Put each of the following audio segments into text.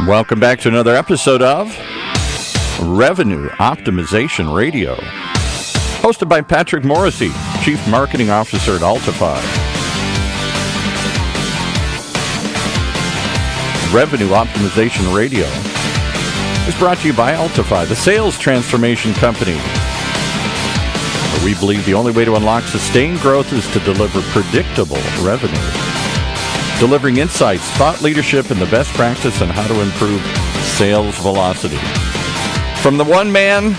Welcome back to another episode of Revenue Optimization Radio, hosted by Patrick Morrissey, Chief Marketing Officer at Altify. Revenue Optimization Radio is brought to you by Altify, the sales transformation company. Where we believe the only way to unlock sustained growth is to deliver predictable revenue. Delivering insights, thought leadership, and the best practice on how to improve sales velocity. From the one man,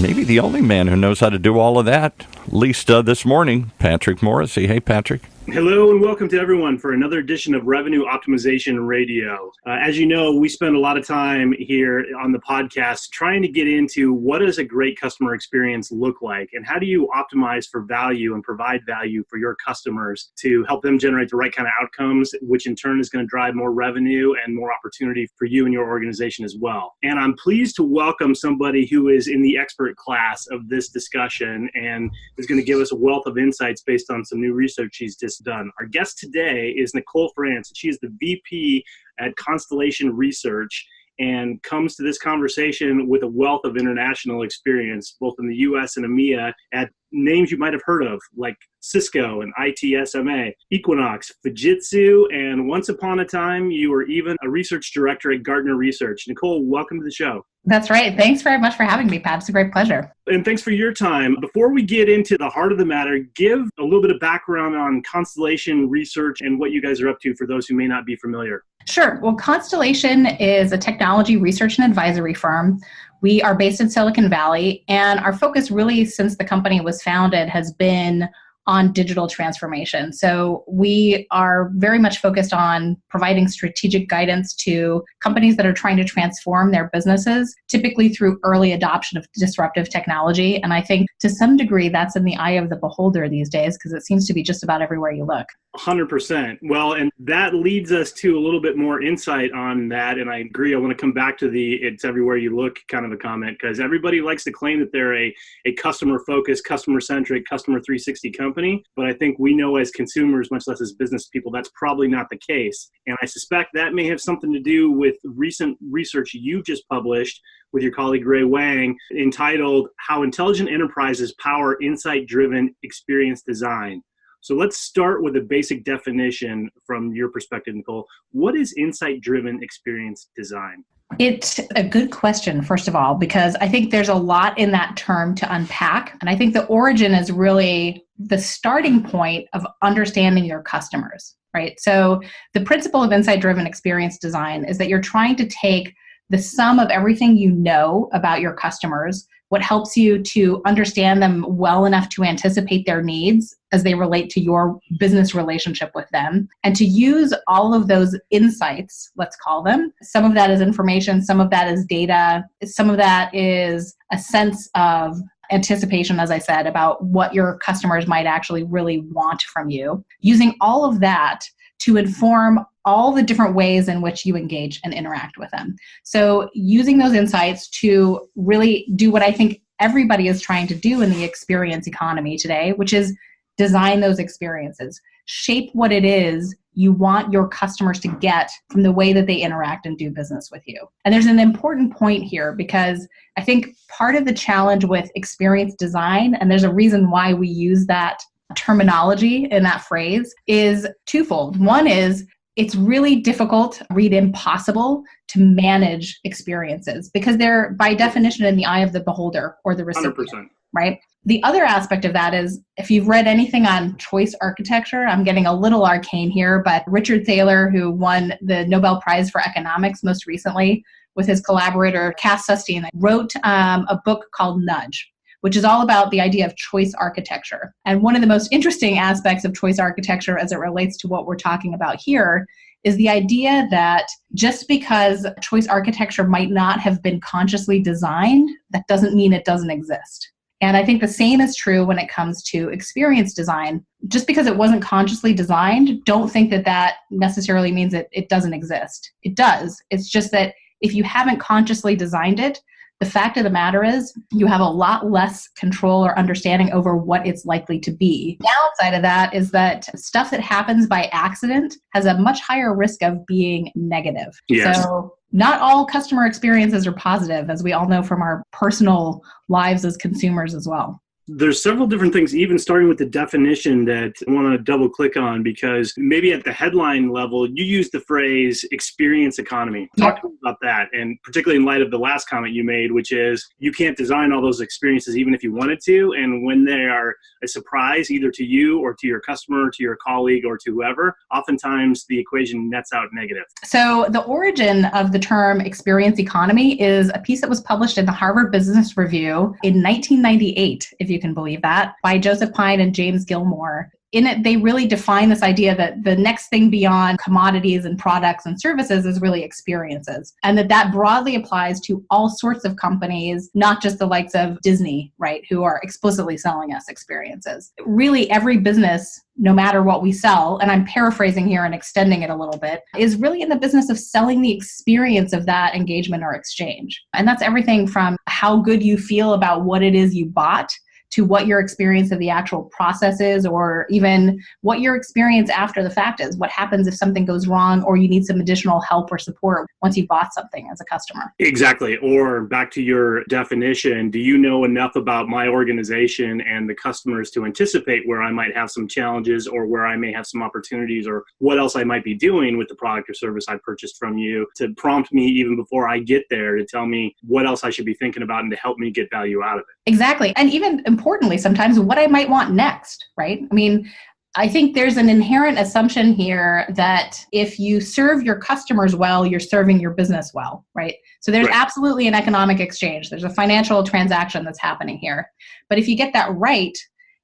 maybe the only man who knows how to do all of that, at least this morning, Patrick Morrissey. Hey, Patrick. Hello and welcome to everyone for another edition of Revenue Optimization Radio. As you know, we spend a lot of time here on the podcast trying to get into what does a great customer experience look like and how do you optimize for value and provide value for your customers to help them generate the right kind of outcomes, which in turn is going to drive more revenue and more opportunity for you and your organization as well. And I'm pleased to welcome somebody who is in the expert class of this discussion and is going to give us a wealth of insights based on some new research she's just done. Our guest today is Nicole France. She is the VP at Constellation Research and comes to this conversation with a wealth of international experience, both in the US and EMEA, at names you might have heard of, like Cisco and ITSMA, Equinox, Fujitsu, and once upon a time, you were even a research director at Gartner Research. Nicole, welcome to the show. That's right. Thanks very much for having me, Pat. It's a great pleasure. And thanks for your time. Before we get into the heart of the matter, give a little bit of background on Constellation Research and what you guys are up to for those who may not be familiar. Sure. Well, Constellation is a technology research and advisory firm. We are based in Silicon Valley, and our focus really since the company was founded has been on digital transformation. So we are very much focused on providing strategic guidance to companies that are trying to transform their businesses, typically through early adoption of disruptive technology. And I think to some degree, that's in the eye of the beholder these days, because it seems to be just about everywhere you look. 100%. Well, and that leads us to a little bit more insight on that. And I agree. I want to come back to the "it's everywhere you look" kind of a comment, because everybody likes to claim that they're a customer-focused, customer-centric, customer 360 company. But I think we know as consumers, much less as business people, that's probably not the case. And I suspect that may have something to do with recent research you just published with your colleague Ray Wang, entitled "How Intelligent Enterprises Power Insight-Driven Experience Design." So let's start with a basic definition from your perspective, Nicole. What is insight-driven experience design? It's a good question, first of all, because I think there's a lot in that term to unpack. And I think the origin is really the starting point of understanding your customers, right? So the principle of insight-driven experience design is that you're trying to take the sum of everything you know about your customers, what helps you to understand them well enough to anticipate their needs as they relate to your business relationship with them, and to use all of those insights, let's call them. Some of that is information, some of that is data, some of that is a sense of anticipation, as I said, about what your customers might actually really want from you. Using all of that to inform all the different ways in which you engage and interact with them. So using those insights to really do what I think everybody is trying to do in the experience economy today, which is design those experiences, shape what it is you want your customers to get from the way that they interact and do business with you. And there's an important point here, because I think part of the challenge with experience design, and there's a reason why we use that terminology in that phrase, is twofold. One is it's really difficult, read impossible, to manage experiences because they're by definition in the eye of the beholder or the recipient, 100%. Right? The other aspect of that is, if you've read anything on choice architecture, I'm getting a little arcane here, but Richard Thaler, who won the Nobel Prize for Economics most recently with his collaborator Cass Sunstein, wrote a book called Nudge, which is all about the idea of choice architecture. And one of the most interesting aspects of choice architecture as it relates to what we're talking about here is the idea that just because choice architecture might not have been consciously designed, that doesn't mean it doesn't exist. And I think the same is true when it comes to experience design. Just because it wasn't consciously designed, don't think that that necessarily means that it doesn't exist. It does. It's just that if you haven't consciously designed it, The fact of the matter is you have a lot less control or understanding over what it's likely to be. The downside of that is that stuff that happens by accident has a much higher risk of being negative. Yes. So not all customer experiences are positive, as we all know from our personal lives as consumers as well. There's several different things, even starting with the definition, that I want to double click on, because maybe at the headline level, you use the phrase experience economy. Talk to me about that. And particularly in light of the last comment you made, which is you can't design all those experiences even if you wanted to. And when they are a surprise, either to you or to your customer, to your colleague, or to whoever, oftentimes the equation nets out negative. So the origin of the term experience economy is a piece that was published in the Harvard Business Review in 1998, if you can believe that, by Joseph Pine and James Gilmore. In it, they really define this idea that the next thing beyond commodities and products and services is really experiences. And that broadly applies to all sorts of companies, not just the likes of Disney, right, who are explicitly selling us experiences. Really, every business, no matter what we sell, and I'm paraphrasing here and extending it a little bit, is really in the business of selling the experience of that engagement or exchange. And that's everything from how good you feel about what it is you bought, to what your experience of the actual process is, or even what your experience after the fact is. What happens if something goes wrong or you need some additional help or support once you bought something as a customer? Exactly. Or back to your definition, do you know enough about my organization and the customers to anticipate where I might have some challenges or where I may have some opportunities, or what else I might be doing with the product or service I purchased from you, to prompt me even before I get there, to tell me what else I should be thinking about and to help me get value out of it. Exactly. And even importantly, sometimes what I might want next, right? I mean, I think there's an inherent assumption here that if you serve your customers well, you're serving your business well, right? So there's absolutely an economic exchange. There's a financial transaction that's happening here. But if you get that right,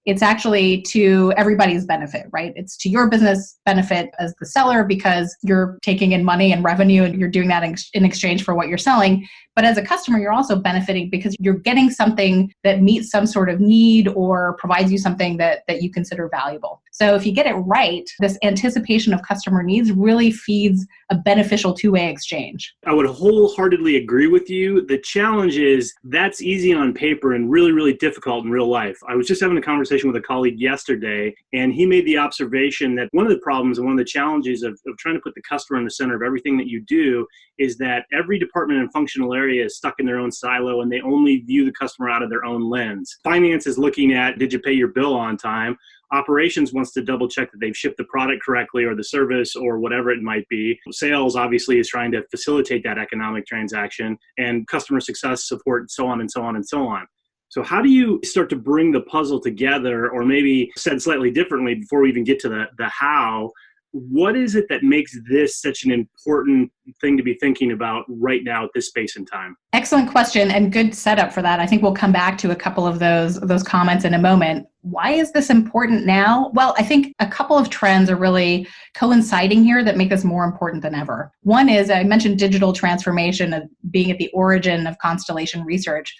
it's actually to everybody's benefit, right? It's to your business benefit as the seller because you're taking in money and revenue and you're doing that in exchange for what you're selling. But as a customer, you're also benefiting because you're getting something that meets some sort of need or provides you something that you consider valuable. So if you get it right, this anticipation of customer needs really feeds a beneficial two-way exchange. I would wholeheartedly agree with you. The challenge is that's easy on paper and really, really difficult in real life. I was just having a conversation with a colleague yesterday, and he made the observation that one of the problems and one of the challenges of trying to put the customer in the center of everything that you do is that every department and functional area is stuck in their own silo and they only view the customer out of their own lens. Finance is looking at, did you pay your bill on time? Operations wants to double check that they've shipped the product correctly or the service or whatever it might be. Sales obviously is trying to facilitate that economic transaction, and customer success support, so on and so on and so on. So how do you start to bring the puzzle together, or maybe said slightly differently before we even get to the how, what is it that makes this such an important thing to be thinking about right now at this space and time? Excellent question and good setup for that. I think we'll come back to a couple of those comments in a moment. Why is this important now? Well, I think a couple of trends are really coinciding here that make this more important than ever. One is, I mentioned digital transformation of being at the origin of Constellation Research.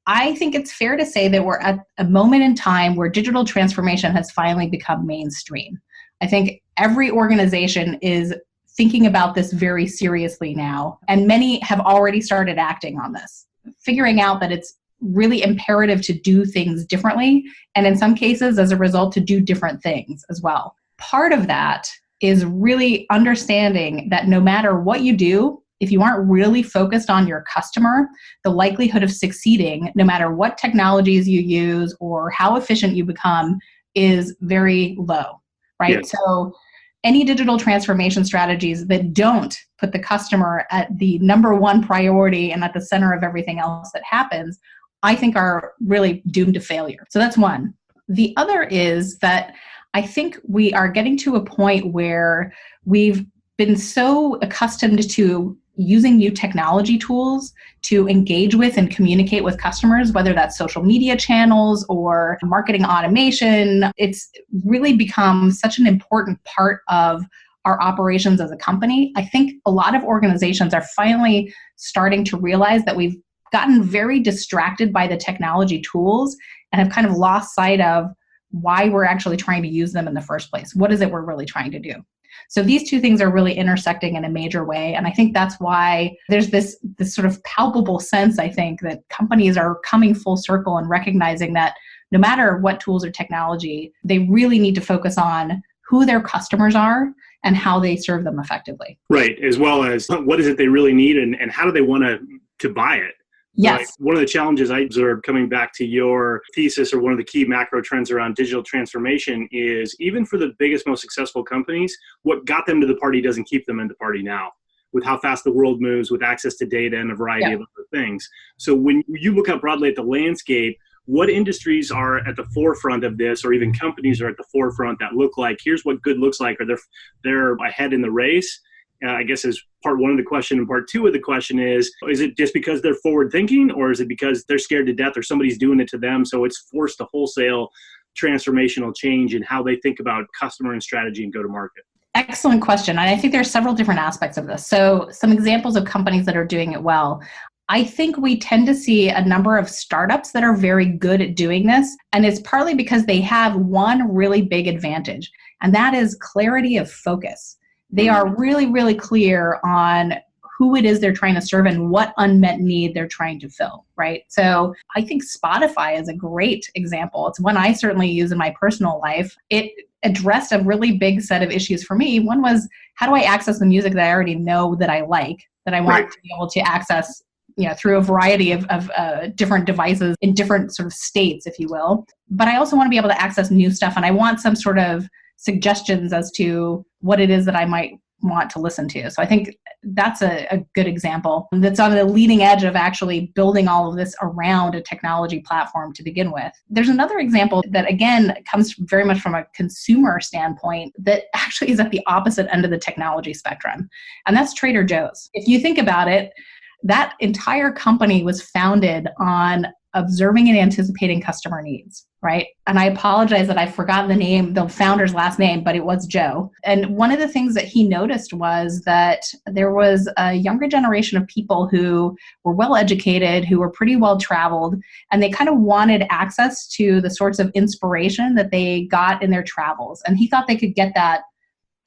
I think it's fair to say that we're at a moment in time where digital transformation has finally become mainstream. I think every organization is thinking about this very seriously now, and many have already started acting on this, figuring out that it's really imperative to do things differently, and in some cases, as a result, to do different things as well. Part of that is really understanding that no matter what you do, if you aren't really focused on your customer, the likelihood of succeeding, no matter what technologies you use or how efficient you become, is very low. Right? Yes. So any digital transformation strategies that don't put the customer at the number one priority and at the center of everything else that happens, I think are really doomed to failure. So that's one. The other is that I think we are getting to a point where we've been so accustomed to using new technology tools to engage with and communicate with customers, whether that's social media channels or marketing automation. It's really become such an important part of our operations as a company. I think a lot of organizations are finally starting to realize that we've gotten very distracted by the technology tools and have kind of lost sight of why we're actually trying to use them in the first place. What is it we're really trying to do? So these two things are really intersecting in a major way. And I think that's why there's this sort of palpable sense, I think, that companies are coming full circle and recognizing that no matter what tools or technology, they really need to focus on who their customers are and how they serve them effectively. Right, as well as what is it they really need and how do they want to buy it? Yes. Like one of the challenges I observed coming back to your thesis, or one of the key macro trends around digital transformation, is even for the biggest, most successful companies, what got them to the party doesn't keep them in the party now, with how fast the world moves, with access to data and a variety of other things. So when you look out broadly at the landscape, what industries are at the forefront of this, or even companies are at the forefront that look like, here's what good looks like, or they're ahead in the race? I guess is part one of the question. And part two of the question is it just because they're forward thinking, or is it because they're scared to death or somebody's doing it to them? So it's forced a wholesale transformational change in how they think about customer and strategy and go to market. Excellent question. And I think there are several different aspects of this. So some examples of companies that are doing it well. I think we tend to see a number of startups that are very good at doing this. And it's partly because they have one really big advantage, and that is clarity of focus. They are really, really clear on who it is they're trying to serve and what unmet need they're trying to fill, right? So I think Spotify is a great example. It's one I certainly use in my personal life. It addressed a really big set of issues for me. One was, how do I access the music that I already know that I like, that I want to be able to access through a variety of different devices in different sort of states, if you will. But I also want to be able to access new stuff, and I want some sort of suggestions as to what it is that I might want to listen to. So I think that's a good example that's on the leading edge of actually building all of this around a technology platform to begin with. There's another example that, again, comes very much from a consumer standpoint that actually is at the opposite end of the technology spectrum, and that's Trader Joe's. If you think about it, that entire company was founded on observing and anticipating customer needs, right? And I apologize that I've forgotten the founder's last name, but it was Joe. And one of the things that he noticed was that there was a younger generation of people who were well educated, who were pretty well traveled, and they kind of wanted access to the sorts of inspiration that they got in their travels. And he thought they could get that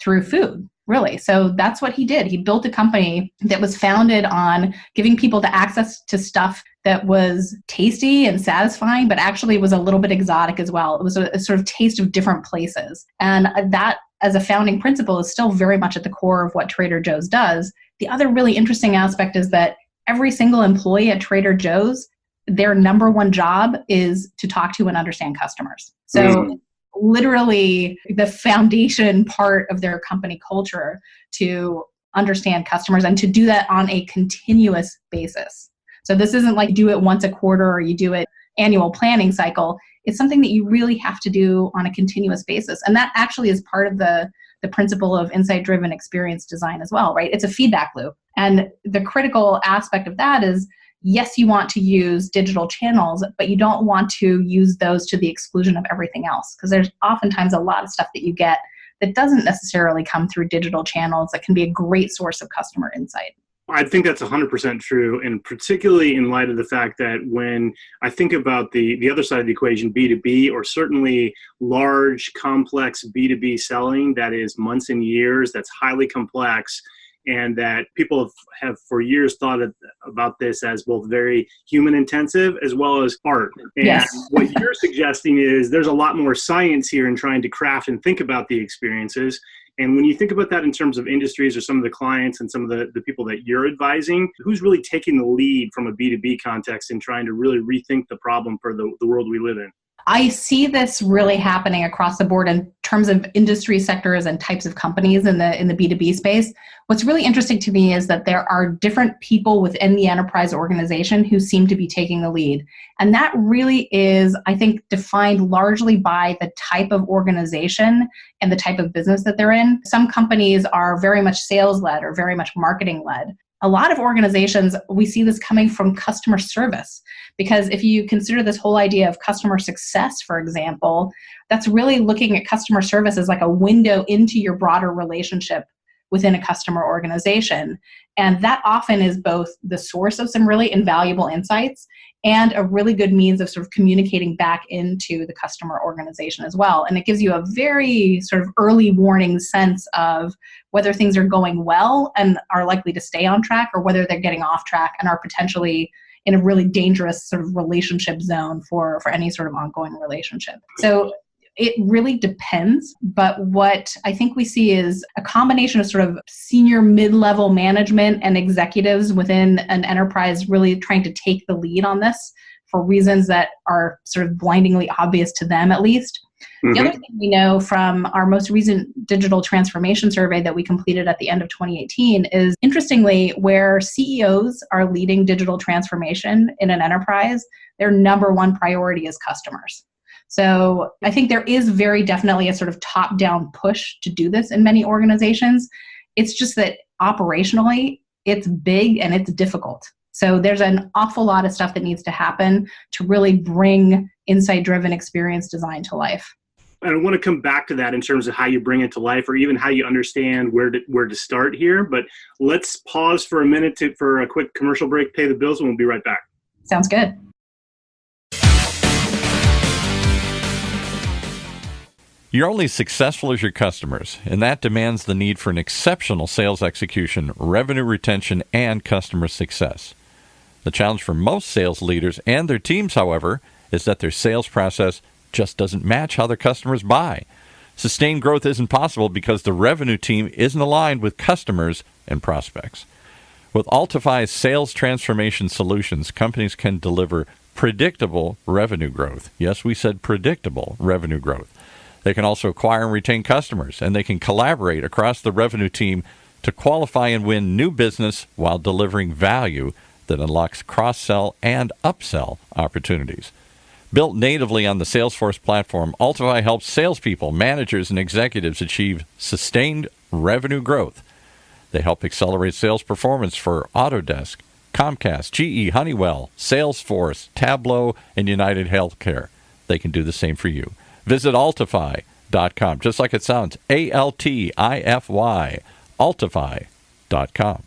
through food. Really. So that's what he did. He built a company that was founded on giving people the access to stuff that was tasty and satisfying, but actually was a little bit exotic as well. It was a sort of taste of different places. And that, as a founding principle, is still very much at the core of what Trader Joe's does. The other really interesting aspect is that every single employee at Trader Joe's, their number one job is to talk to and understand customers. So literally the foundation part of their company culture to understand customers and to do that on a continuous basis. So this isn't like do it once a quarter or you do it annual planning cycle. It's something that you really have to do on a continuous basis. And that actually is part of the principle of insight-driven experience design as well, right? It's a feedback loop. And the critical aspect of that is, yes, you want to use digital channels, but you don't want to use those to the exclusion of everything else, because there's oftentimes a lot of stuff that you get that doesn't necessarily come through digital channels that can be a great source of customer insight. I think that's 100% true, and particularly in light of the fact that when I think about the other side of the equation, B2B, or certainly large, complex B2B selling that is months and years, that's highly complex, and that people have for years thought about this as both very human intensive as well as art. And yes. What you're suggesting is there's a lot more science here in trying to craft and think about the experiences. And when you think about that in terms of industries or some of the clients and some of the people that you're advising, who's really taking the lead from a B2B context and trying to really rethink the problem for the world we live in? I see this really happening across the board in terms of industry sectors and types of companies in the B2B space. What's really interesting to me is that there are different people within the enterprise organization who seem to be taking the lead. And that really is, I think, defined largely by the type of organization and the type of business that they're in. Some companies are very much sales-led or very much marketing-led. A lot of organizations, we see this coming from customer service, because if you consider this whole idea of customer success, for example, that's really looking at customer service as like a window into your broader relationship within a customer organization. And that often is both the source of some really invaluable insights and a really good means of sort of communicating back into the customer organization as well. And it gives you a very sort of early warning sense of whether things are going well and are likely to stay on track, or whether they're getting off track and are potentially in a really dangerous sort of relationship zone for any sort of ongoing relationship. So it really depends, but what I think we see is a combination of sort of senior mid-level management and executives within an enterprise really trying to take the lead on this for reasons that are sort of blindingly obvious to them, at least. Mm-hmm. The other thing we know from our most recent digital transformation survey that we completed at the end of 2018 is, interestingly, where CEOs are leading digital transformation in an enterprise, their number one priority is customers. So I think there is very definitely a sort of top-down push to do this in many organizations. It's just that operationally, it's big and it's difficult. So there's an awful lot of stuff that needs to happen to really bring insight-driven experience design to life. And I want to come back to that in terms of how you bring it to life, or even how you understand where to start here. But let's pause for a minute for a quick commercial break, pay the bills, and we'll be right back. Sounds good. You're only as successful as your customers, and that demands the need for an exceptional sales execution, revenue retention, and customer success. The challenge for most sales leaders and their teams, however, is that their sales process just doesn't match how their customers buy. Sustained growth isn't possible because the revenue team isn't aligned with customers and prospects. With Altify's sales transformation solutions, companies can deliver predictable revenue growth. Yes, we said predictable revenue growth. They can also acquire and retain customers, and they can collaborate across the revenue team to qualify and win new business while delivering value that unlocks cross-sell and upsell opportunities. Built natively on the Salesforce platform, Altify helps salespeople, managers, and executives achieve sustained revenue growth. They help accelerate sales performance for Autodesk, Comcast, GE, Honeywell, Salesforce, Tableau, and United Healthcare. They can do the same for you. Visit Altify.com, just like it sounds, Altify, Altify.com.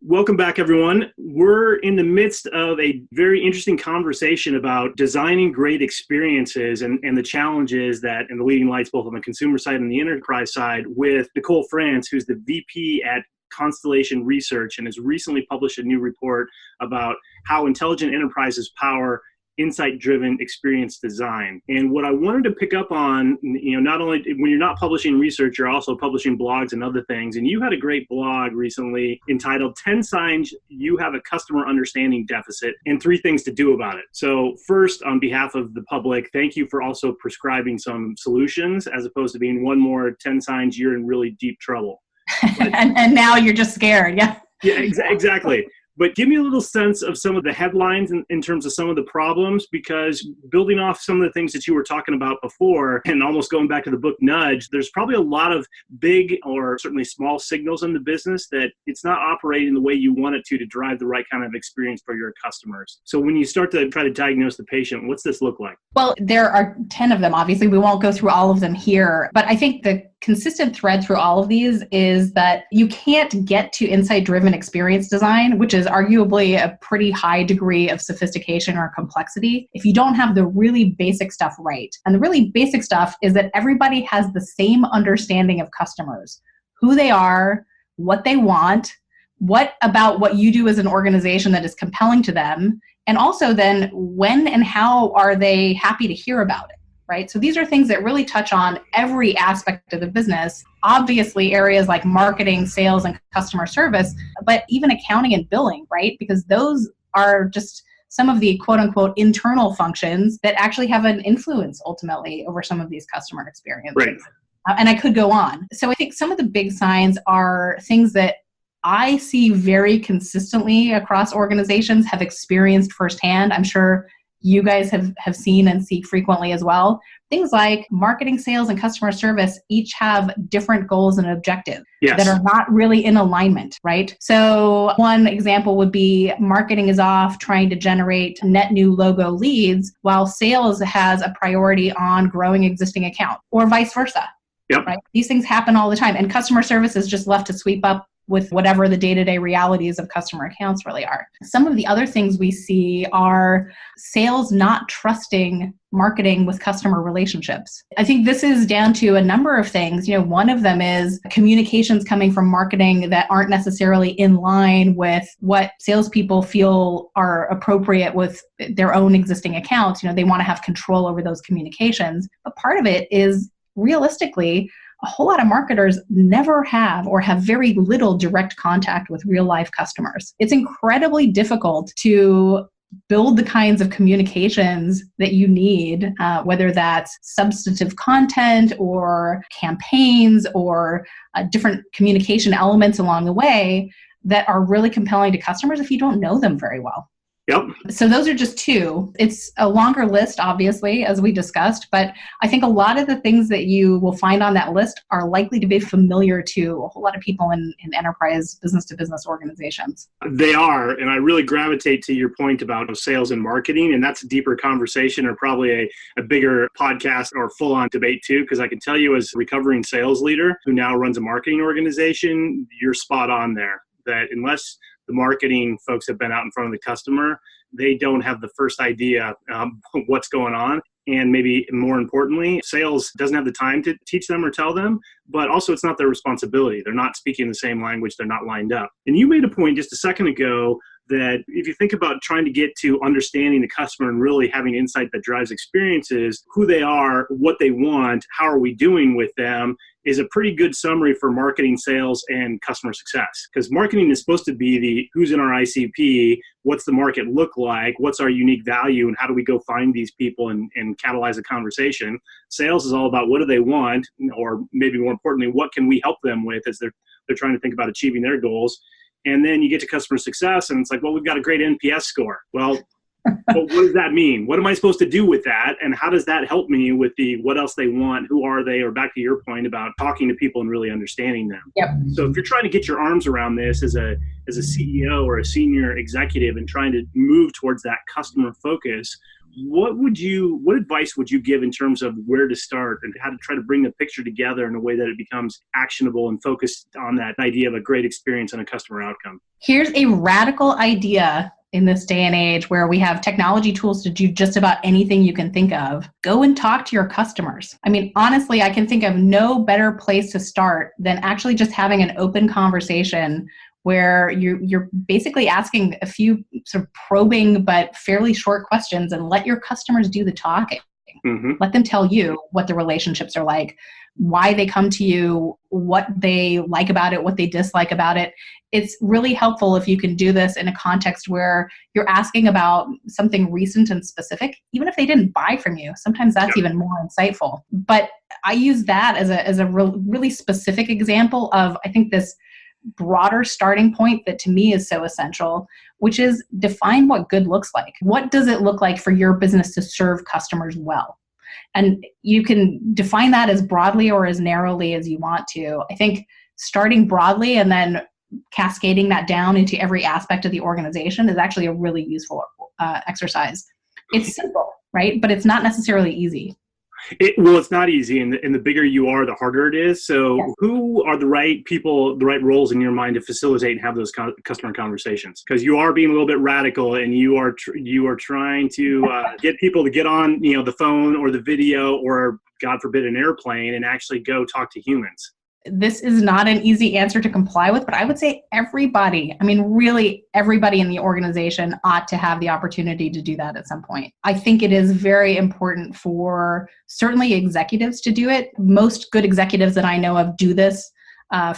Welcome back, everyone. We're in the midst of a very interesting conversation about designing great experiences and the challenges that, and the leading lights both on the consumer side and the enterprise side, with Nicole France, who's the VP at Constellation Research and has recently published a new report about how intelligent enterprises power insight-driven experience design. And what I wanted to pick up on, not only when you're not publishing research, you're also publishing blogs and other things. And you had a great blog recently entitled 10 Signs You Have a Customer Understanding Deficit and 3 Things to Do About It. So first, on behalf of the public, thank you for also prescribing some solutions, as opposed to being one more 10 signs you're in really deep trouble. and now you're just scared. Yeah. Yeah, exactly. But give me a little sense of some of the headlines in terms of some of the problems, because building off some of the things that you were talking about before, and almost going back to the book Nudge, there's probably a lot of big or certainly small signals in the business that it's not operating the way you want it to drive the right kind of experience for your customers. So when you start to try to diagnose the patient, what's this look like? Well, there are 10 of them. Obviously, we won't go through all of them here, but I think the consistent thread through all of these is that you can't get to insight-driven experience design, which is arguably a pretty high degree of sophistication or complexity, if you don't have the really basic stuff right. And the really basic stuff is that everybody has the same understanding of customers, who they are, what they want, what about what you do as an organization that is compelling to them, and also then when and how are they happy to hear about it. Right? So these are things that really touch on every aspect of the business. Obviously, areas like marketing, sales, and customer service, but even accounting and billing, right? Because those are just some of the quote unquote internal functions that actually have an influence ultimately over some of these customer experiences. Right. And I could go on. So I think some of the big signs are things that I see very consistently across organizations, have experienced firsthand. I'm sure you guys have seen and see frequently as well. Things like marketing, sales, and customer service each have different goals and objectives that are not really in alignment, right? So one example would be marketing is off trying to generate net new logo leads, while sales has a priority on growing existing account, or vice versa. Yep. Right? These things happen all the time, and customer service is just left to sweep up with whatever the day-to-day realities of customer accounts really are. Some of the other things we see are sales not trusting marketing with customer relationships. I think this is down to a number of things. One of them is communications coming from marketing that aren't necessarily in line with what salespeople feel are appropriate with their own existing accounts. They want to have control over those communications. But part of it is realistically, a whole lot of marketers never have or have very little direct contact with real life customers. It's incredibly difficult to build the kinds of communications that you need, whether that's substantive content or campaigns or different communication elements along the way that are really compelling to customers if you don't know them very well. Yep. So those are just two. It's a longer list, obviously, as we discussed, but I think a lot of the things that you will find on that list are likely to be familiar to a whole lot of people in enterprise business-to-business organizations. They are, and I really gravitate to your point about sales and marketing, and that's a deeper conversation or probably a bigger podcast or full-on debate too, because I can tell you as a recovering sales leader who now runs a marketing organization, you're spot on there, that unless the marketing folks have been out in front of the customer, they don't have the first idea what's going on. And maybe more importantly, sales doesn't have the time to teach them or tell them, but also it's not their responsibility. They're not speaking the same language. They're not lined up. And you made a point just a second ago that if you think about trying to get to understanding the customer and really having insight that drives experiences, who they are, what they want, how are we doing with them, is a pretty good summary for marketing, sales, and customer success. Because marketing is supposed to be the who's in our ICP, what's the market look like, what's our unique value, and how do we go find these people and catalyze a conversation. Sales is all about what do they want, or maybe more importantly, what can we help them with as they're trying to think about achieving their goals. And then you get to customer success, and it's like, well, we've got a great NPS score. Well, but what does that mean? What am I supposed to do with that? And how does that help me with the what else they want? Who are they? Or back to your point about talking to people and really understanding them. Yep. So if you're trying to get your arms around this as a CEO or a senior executive and trying to move towards that customer focus, what advice would you give in terms of where to start and how to try to bring the picture together in a way that it becomes actionable and focused on that idea of a great experience and a customer outcome? Here's a radical idea in this day and age where we have technology tools to do just about anything you can think of. Go and talk to your customers. I mean, honestly, I can think of no better place to start than actually just having an open conversation where you're basically asking a few sort of probing but fairly short questions and let your customers do the talking. Mm-hmm. Let them tell you what the relationships are like, why they come to you, what they like about it, what they dislike about it. It's really helpful if you can do this in a context where you're asking about something recent and specific, even if they didn't buy from you. Sometimes that's even more insightful. But I use that as a really specific example of, I think, this broader starting point that to me is so essential, which is define what good looks like. What does it look like for your business to serve customers well? And you can define that as broadly or as narrowly as you want to. I think starting broadly and then cascading that down into every aspect of the organization is actually a really useful exercise. It's simple, right? But it's not necessarily easy. It's not easy, and the bigger you are, the harder it is. So yes. Who are the right people, the right roles in your mind to facilitate and have those customer conversations? Because you are being a little bit radical, and you are trying to get people to get on the phone or the video or, God forbid, an airplane and actually go talk to humans. This is not an easy answer to comply with, but I would say really everybody in the organization ought to have the opportunity to do that at some point. I think it is very important for certainly executives to do it. Most good executives that I know of do this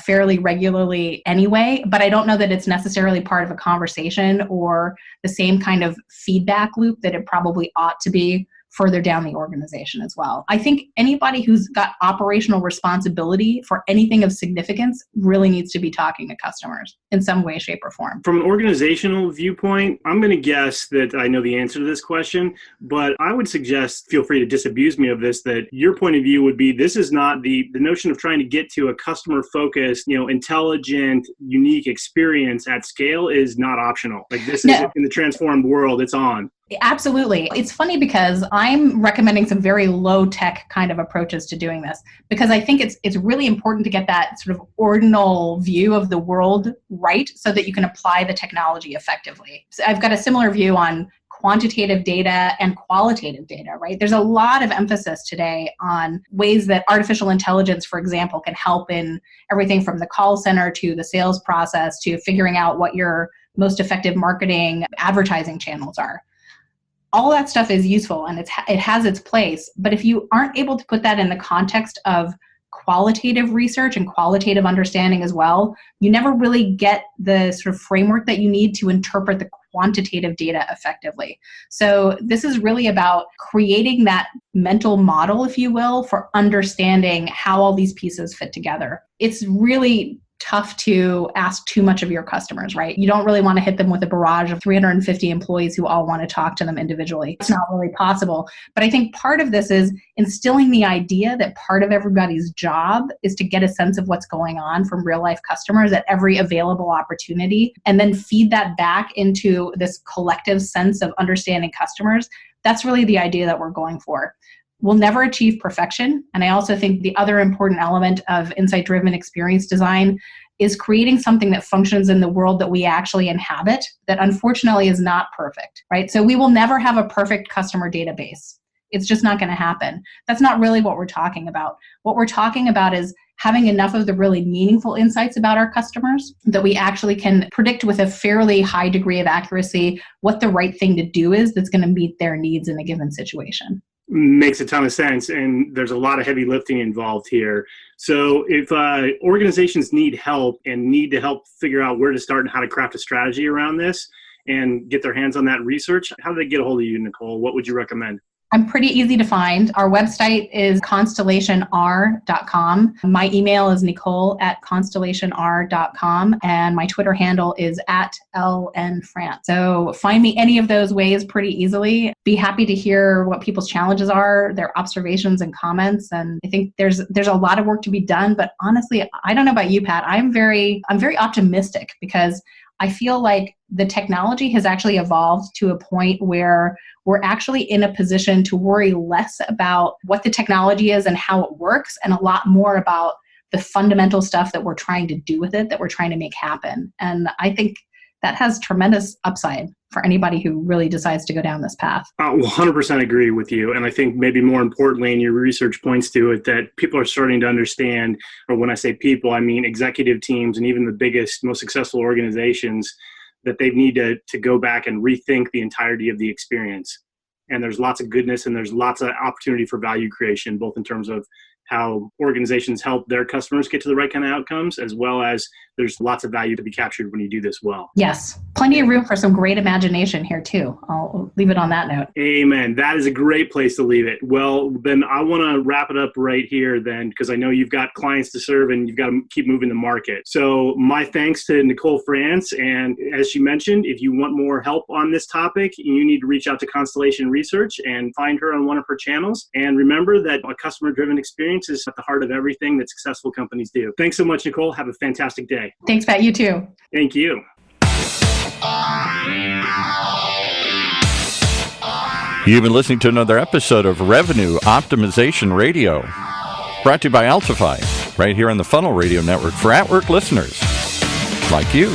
fairly regularly anyway, but I don't know that it's necessarily part of a conversation or the same kind of feedback loop that it probably ought to be further down the organization as well. I think anybody who's got operational responsibility for anything of significance really needs to be talking to customers in some way, shape, or form. From an organizational viewpoint, I'm going to guess that I know the answer to this question, but I would suggest, feel free to disabuse me of this, that your point of view would be this is not the notion of trying to get to a customer-focused, intelligent, unique experience at scale is not optional. Like this is in the transformed world, it's on. Absolutely. It's funny because I'm recommending some very low tech kind of approaches to doing this, because I think it's really important to get that sort of ordinal view of the world right so that you can apply the technology effectively. So I've got a similar view on quantitative data and qualitative data, right? There's a lot of emphasis today on ways that artificial intelligence, for example, can help in everything from the call center to the sales process to figuring out what your most effective marketing advertising channels are. All that stuff is useful and it has its place. But if you aren't able to put that in the context of qualitative research and qualitative understanding as well, you never really get the sort of framework that you need to interpret the quantitative data effectively. So this is really about creating that mental model, if you will, for understanding how all these pieces fit together. It's really tough to ask too much of your customers, right? You don't really want to hit them with a barrage of 350 employees who all want to talk to them individually. It's not really possible. But I think part of this is instilling the idea that part of everybody's job is to get a sense of what's going on from real life customers at every available opportunity, and then feed that back into this collective sense of understanding customers. That's really the idea that we're going for. We'll never achieve perfection. And I also think the other important element of insight-driven experience design is creating something that functions in the world that we actually inhabit that unfortunately is not perfect, right? So we will never have a perfect customer database. It's just not going to happen. That's not really what we're talking about. What we're talking about is having enough of the really meaningful insights about our customers that we actually can predict with a fairly high degree of accuracy what the right thing to do is that's going to meet their needs in a given situation. Makes a ton of sense, and there's a lot of heavy lifting involved here. So if organizations need help and need to help figure out where to start and how to craft a strategy around this and get their hands on that research, how do they get a hold of you, Nicole? What would you recommend? I'm pretty easy to find. Our website is constellationr.com. My email is nicole@constellationr.com, and my Twitter handle is @LNFrance. So find me any of those ways pretty easily. Be happy to hear what people's challenges are, their observations and comments. And I think there's a lot of work to be done. But honestly, I don't know about you, Pat. I'm very optimistic because I feel like the technology has actually evolved to a point where we're actually in a position to worry less about what the technology is and how it works, and a lot more about the fundamental stuff that we're trying to do with it, that we're trying to make happen. And I think that has tremendous upside for anybody who really decides to go down this path. 100% agree with you. And I think maybe more importantly, and your research points to it, that people are starting to understand, or when I say people, I mean executive teams and even the biggest, most successful organizations, that they need to go back and rethink the entirety of the experience. And there's lots of goodness and there's lots of opportunity for value creation, both in terms of how organizations help their customers get to the right kind of outcomes, as well as there's lots of value to be captured when you do this well. Yes. Plenty of room for some great imagination here too. I'll leave it on that note. Amen. That is a great place to leave it. Well, then I want to wrap it up right here then, because I know you've got clients to serve and you've got to keep moving the market. So my thanks to Nicole France. And as she mentioned, if you want more help on this topic, you need to reach out to Constellation Research and find her on one of her channels. And remember that a customer-driven experience is at the heart of everything that successful companies do. Thanks so much, Nicole. Have a fantastic day. Thanks, Pat. You too. Thank you. You've been listening to another episode of Revenue Optimization Radio, brought to you by Altify, right here on the Funnel Radio Network for at-work listeners like you.